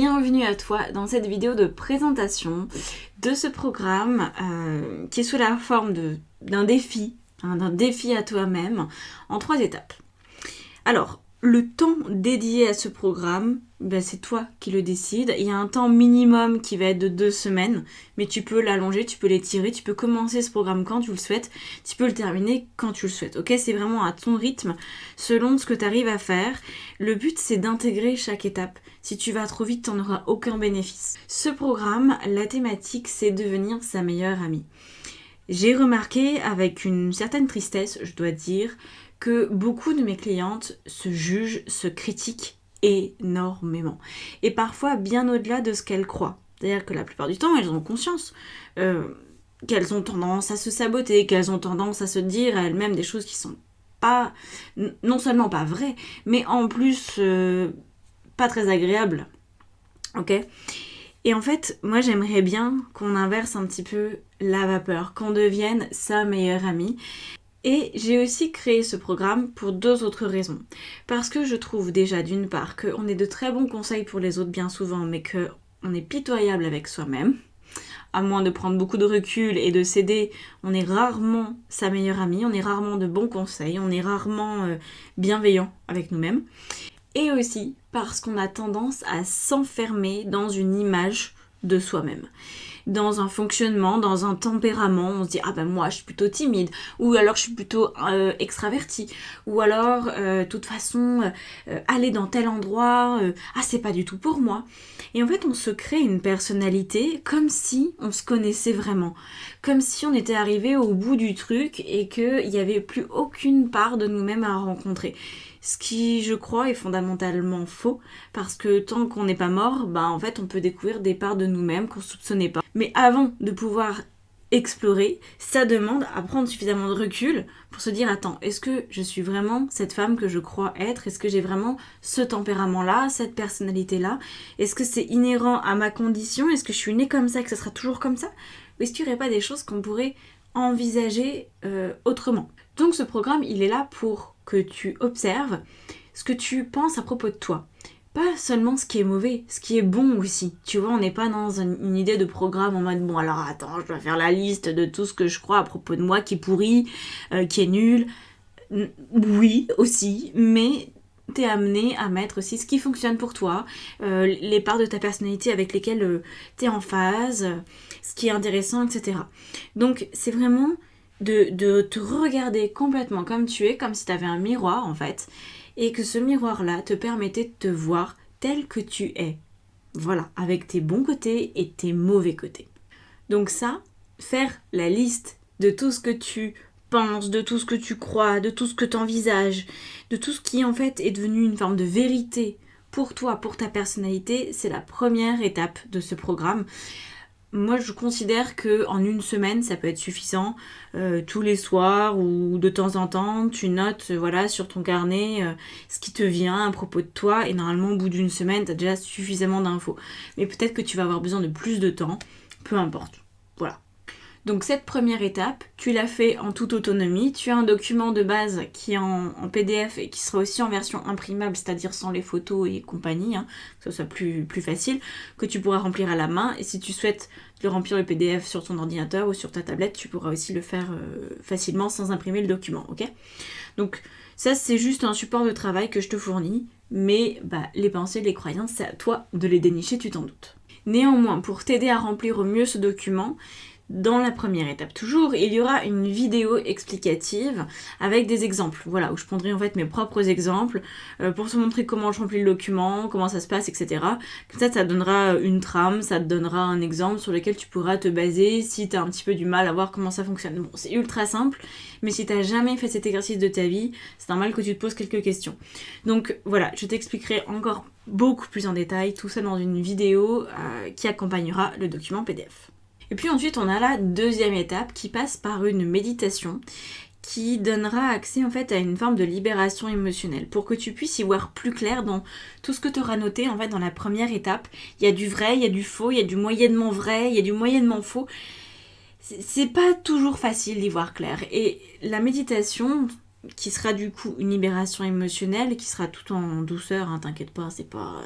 Bienvenue à toi dans cette vidéo de présentation de ce programme qui est sous la forme d'un défi, d'un défi à toi-même en 3 étapes. Alors, le temps dédié à ce programme, c'est toi qui le décides. Il y a un temps minimum qui va être de 2 semaines, mais tu peux l'allonger, tu peux l'étirer, tu peux commencer ce programme quand tu le souhaites, tu peux le terminer quand tu le souhaites. Ok, c'est vraiment à ton rythme, selon ce que tu arrives à faire. Le but, c'est d'intégrer chaque étape. Si tu vas trop vite, tu n'en auras aucun bénéfice. Ce programme, la thématique, c'est devenir sa meilleure amie. J'ai remarqué avec une certaine tristesse, je dois dire, que beaucoup de mes clientes se jugent, se critiquent énormément. Et parfois bien au-delà de ce qu'elles croient. C'est-à-dire que la plupart du temps, elles ont conscience qu'elles ont tendance à se saboter, qu'elles ont tendance à se dire à elles-mêmes des choses qui sont pas, non seulement pas vraies, mais en plus pas très agréables. Ok ? Et en fait, moi j'aimerais bien qu'on inverse un petit peu la vapeur, qu'on devienne sa meilleure amie. Et j'ai aussi créé ce programme pour 2 autres raisons. Parce que je trouve déjà d'une part qu'on est de très bons conseils pour les autres bien souvent, mais qu'on est pitoyable avec soi-même. À moins de prendre beaucoup de recul et de céder, on est rarement sa meilleure amie, on est rarement de bons conseils, on est rarement bienveillant avec nous-mêmes. Et aussi parce qu'on a tendance à s'enfermer dans une image de soi-même. Dans un fonctionnement, dans un tempérament, on se dit ah ben moi je suis plutôt timide, ou alors je suis plutôt extravertie, ou alors de toute façon aller dans tel endroit, c'est pas du tout pour moi. Et en fait on se crée une personnalité comme si on se connaissait vraiment, comme si on était arrivé au bout du truc et qu'il n'y avait plus aucune part de nous-mêmes à rencontrer. Ce qui, je crois, est fondamentalement faux, parce que tant qu'on n'est pas mort, en fait, on peut découvrir des parts de nous-mêmes qu'on ne soupçonnait pas. Mais avant de pouvoir explorer, ça demande à prendre suffisamment de recul pour se dire, attends, est-ce que je suis vraiment cette femme que je crois être ? Est-ce que j'ai vraiment ce tempérament-là, cette personnalité-là ? Est-ce que c'est inhérent à ma condition ? Est-ce que je suis née comme ça, que ça sera toujours comme ça ? Ou est-ce qu'il n'y aurait pas des choses qu'on pourrait envisager autrement ? Donc ce programme, il est là pour que tu observes ce que tu penses à propos de toi. Pas seulement ce qui est mauvais, ce qui est bon aussi. Tu vois, on n'est pas dans une idée de programme en mode, bon alors attends, je dois faire la liste de tout ce que je crois à propos de moi qui est pourri, qui est nul. Oui, aussi, mais t'es amené à mettre aussi ce qui fonctionne pour toi, les parts de ta personnalité avec lesquelles t'es en phase, ce qui est intéressant, etc. Donc c'est vraiment de te regarder complètement comme tu es, comme si tu avais un miroir en fait, et que ce miroir-là te permettait de te voir tel que tu es. Voilà, avec tes bons côtés et tes mauvais côtés. Donc ça, faire la liste de tout ce que tu penses, de tout ce que tu crois, de tout ce que tu envisages, de tout ce qui en fait est devenu une forme de vérité pour toi, pour ta personnalité, c'est la première étape de ce programme. Moi, je considère qu'en 1 semaine, ça peut être suffisant. Tous les soirs ou de temps en temps, tu notes sur ton carnet ce qui te vient à propos de toi. Et normalement, au bout d'1 semaine, tu as déjà suffisamment d'infos. Mais peut-être que tu vas avoir besoin de plus de temps. Peu importe. Voilà. Donc cette première étape, tu l'as fait en toute autonomie. Tu as un document de base qui est en PDF et qui sera aussi en version imprimable, c'est-à-dire sans les photos et compagnie, que ce soit plus facile, que tu pourras remplir à la main. Et si tu souhaites le remplir le PDF sur ton ordinateur ou sur ta tablette, tu pourras aussi le faire facilement sans imprimer le document, ok ? Donc ça, c'est juste un support de travail que je te fournis, mais les pensées, les croyances, c'est à toi de les dénicher, tu t'en doutes. Néanmoins, pour t'aider à remplir au mieux ce document, dans la première étape toujours, il y aura une vidéo explicative avec des exemples, où je prendrai en fait mes propres exemples pour te montrer comment je remplis le document, comment ça se passe, etc. Comme ça te donnera une trame, ça te donnera un exemple sur lequel tu pourras te baser si tu as un petit peu du mal à voir comment ça fonctionne. Bon, c'est ultra simple, mais si tu n'as jamais fait cet exercice de ta vie, c'est normal que tu te poses quelques questions. Donc voilà, je t'expliquerai encore beaucoup plus en détail tout ça dans une vidéo qui accompagnera le document PDF. Et puis ensuite, on a la deuxième étape qui passe par une méditation qui donnera accès en fait à une forme de libération émotionnelle pour que tu puisses y voir plus clair dans tout ce que tu auras noté en fait dans la première étape. Il y a du vrai, il y a du faux, il y a du moyennement vrai, il y a du moyennement faux. C'est pas toujours facile d'y voir clair. Et la méditation, qui sera du coup une libération émotionnelle, qui sera tout en douceur, t'inquiète pas, c'est pas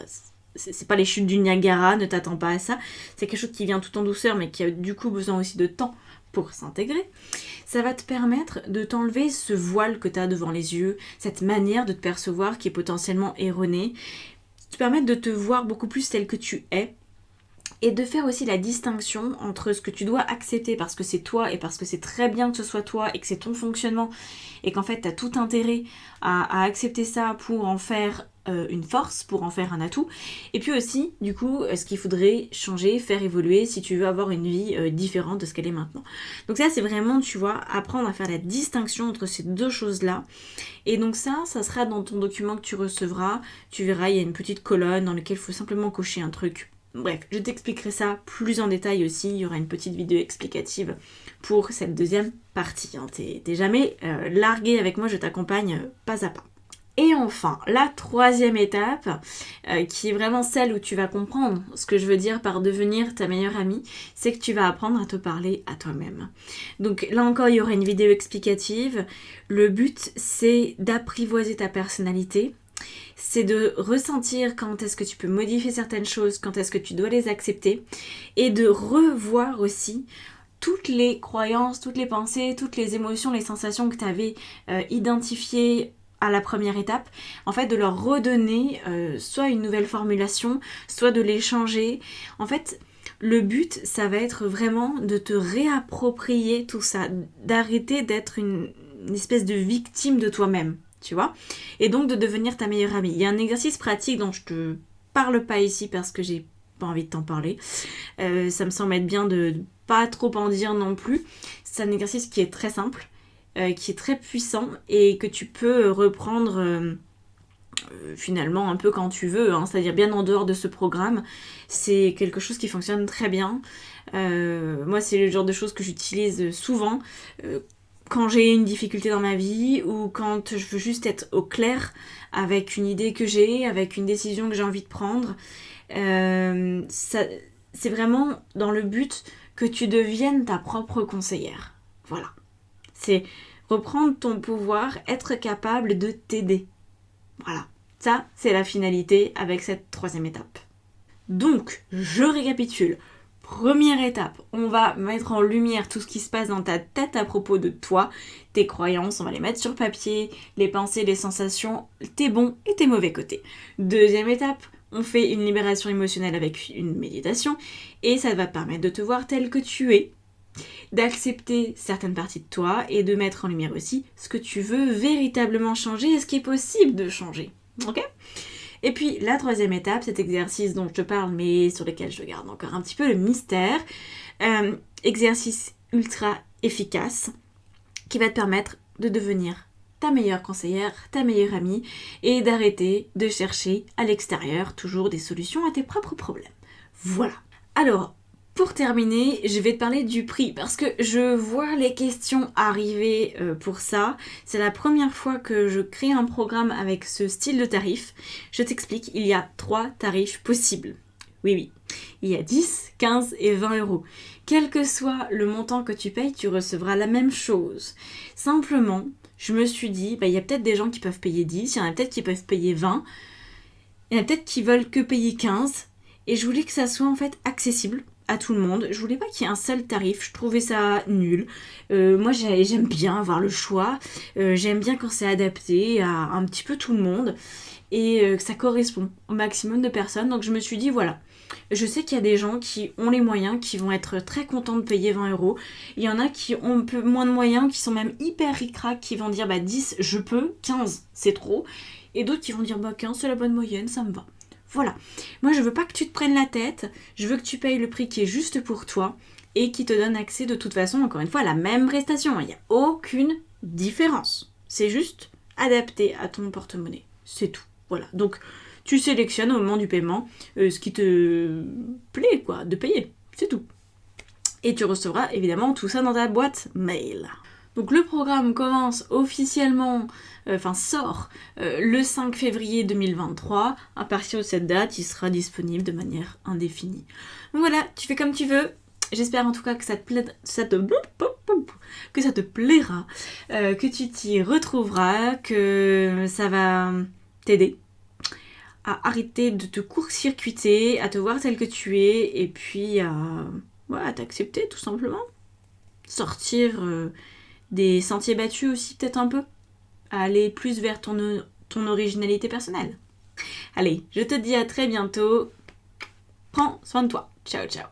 c'est pas les chutes du Niagara, ne t'attends pas à ça. C'est quelque chose qui vient tout en douceur, mais qui a du coup besoin aussi de temps pour s'intégrer. Ça va te permettre de t'enlever ce voile que tu as devant les yeux, cette manière de te percevoir qui est potentiellement erronée, te permettre de te voir beaucoup plus tel que tu es, et de faire aussi la distinction entre ce que tu dois accepter parce que c'est toi et parce que c'est très bien que ce soit toi et que c'est ton fonctionnement et qu'en fait tu as tout intérêt à accepter ça pour en faire une force, pour en faire un atout. Et puis aussi, du coup, ce qu'il faudrait changer, faire évoluer si tu veux avoir une vie différente de ce qu'elle est maintenant. Donc ça, c'est vraiment, tu vois, apprendre à faire la distinction entre ces deux choses-là. Et donc ça sera dans ton document que tu recevras. Tu verras, il y a une petite colonne dans laquelle il faut simplement cocher un truc. Bref, je t'expliquerai ça plus en détail aussi. Il y aura une petite vidéo explicative pour cette deuxième partie. Hein. T'es jamais largué avec moi, je t'accompagne pas à pas. Et enfin, la troisième étape, qui est vraiment celle où tu vas comprendre ce que je veux dire par devenir ta meilleure amie, c'est que tu vas apprendre à te parler à toi-même. Donc là encore, il y aura une vidéo explicative. Le but, c'est d'apprivoiser ta personnalité. C'est de ressentir quand est-ce que tu peux modifier certaines choses, quand est-ce que tu dois les accepter, et de revoir aussi toutes les croyances, toutes les pensées, toutes les émotions, les sensations que tu avais identifiées à la première étape, en fait de leur redonner soit une nouvelle formulation, soit de les changer. En fait, le but, ça va être vraiment de te réapproprier tout ça, d'arrêter d'être une espèce de victime de toi-même. Tu vois, et donc de devenir ta meilleure amie. Il y a un exercice pratique dont je te parle pas ici parce que j'ai pas envie de t'en parler. Ça me semble être bien de pas trop en dire non plus. C'est un exercice qui est très simple, qui est très puissant et que tu peux reprendre finalement un peu quand tu veux, hein, c'est-à-dire bien en dehors de ce programme. C'est quelque chose qui fonctionne très bien. Moi, c'est le genre de choses que j'utilise souvent. Quand j'ai une difficulté dans ma vie ou quand je veux juste être au clair avec une idée que j'ai, avec une décision que j'ai envie de prendre, c'est vraiment dans le but que tu deviennes ta propre conseillère. Voilà. C'est reprendre ton pouvoir, être capable de t'aider. Voilà. Ça, c'est la finalité avec cette troisième étape. Donc, je récapitule. Première étape, on va mettre en lumière tout ce qui se passe dans ta tête à propos de toi, tes croyances, on va les mettre sur papier, les pensées, les sensations, tes bons et tes mauvais côtés. Deuxième étape, on fait une libération émotionnelle avec une méditation et ça va te permettre de te voir tel que tu es, d'accepter certaines parties de toi et de mettre en lumière aussi ce que tu veux véritablement changer et ce qui est possible de changer. Ok ? Et puis la troisième étape, cet exercice dont je te parle mais sur lequel je garde encore un petit peu le mystère, exercice ultra efficace qui va te permettre de devenir ta meilleure conseillère, ta meilleure amie et d'arrêter de chercher à l'extérieur toujours des solutions à tes propres problèmes. Voilà. Alors, pour terminer, je vais te parler du prix parce que je vois les questions arriver pour ça. C'est la première fois que je crée un programme avec ce style de tarif. Je t'explique, il y a 3 tarifs possibles. Oui. Il y a 10, 15 et 20 euros. Quel que soit le montant que tu payes, tu recevras la même chose. Simplement, je me suis dit, il y a peut-être des gens qui peuvent payer 10, il y en a peut-être qui peuvent payer 20, il y en a peut-être qui veulent que payer 15. Et je voulais que ça soit en fait accessible à tout le monde. Je voulais pas qu'il y ait un seul tarif, je trouvais ça nul. Moi j'aime bien avoir le choix, j'aime bien quand c'est adapté à un petit peu tout le monde et que ça correspond au maximum de personnes. Donc je me suis dit voilà, je sais qu'il y a des gens qui ont les moyens, qui vont être très contents de payer 20 euros. Il y en a qui ont un peu moins de moyens, qui sont même hyper ric-rac, qui vont dire 10 je peux, 15 c'est trop. Et d'autres qui vont dire 15 c'est la bonne moyenne, ça me va. Voilà, moi je veux pas que tu te prennes la tête, je veux que tu payes le prix qui est juste pour toi et qui te donne accès de toute façon, encore une fois, à la même prestation. Il n'y a aucune différence. C'est juste adapté à ton porte-monnaie. C'est tout. Voilà. Donc tu sélectionnes au moment du paiement ce qui te plaît, quoi, de payer. C'est tout. Et tu recevras évidemment tout ça dans ta boîte mail. Donc le programme commence officiellement, sort le 5 février 2023. À partir de cette date, il sera disponible de manière indéfinie. Donc voilà, tu fais comme tu veux. J'espère en tout cas que ça te plaira, que tu t'y retrouveras, que ça va t'aider à arrêter de te court-circuiter, à te voir tel que tu es, et puis à t'accepter tout simplement. Sortir des sentiers battus aussi peut-être un peu, à aller plus vers ton originalité personnelle. Allez, je te dis à très bientôt. Prends soin de toi. Ciao, ciao.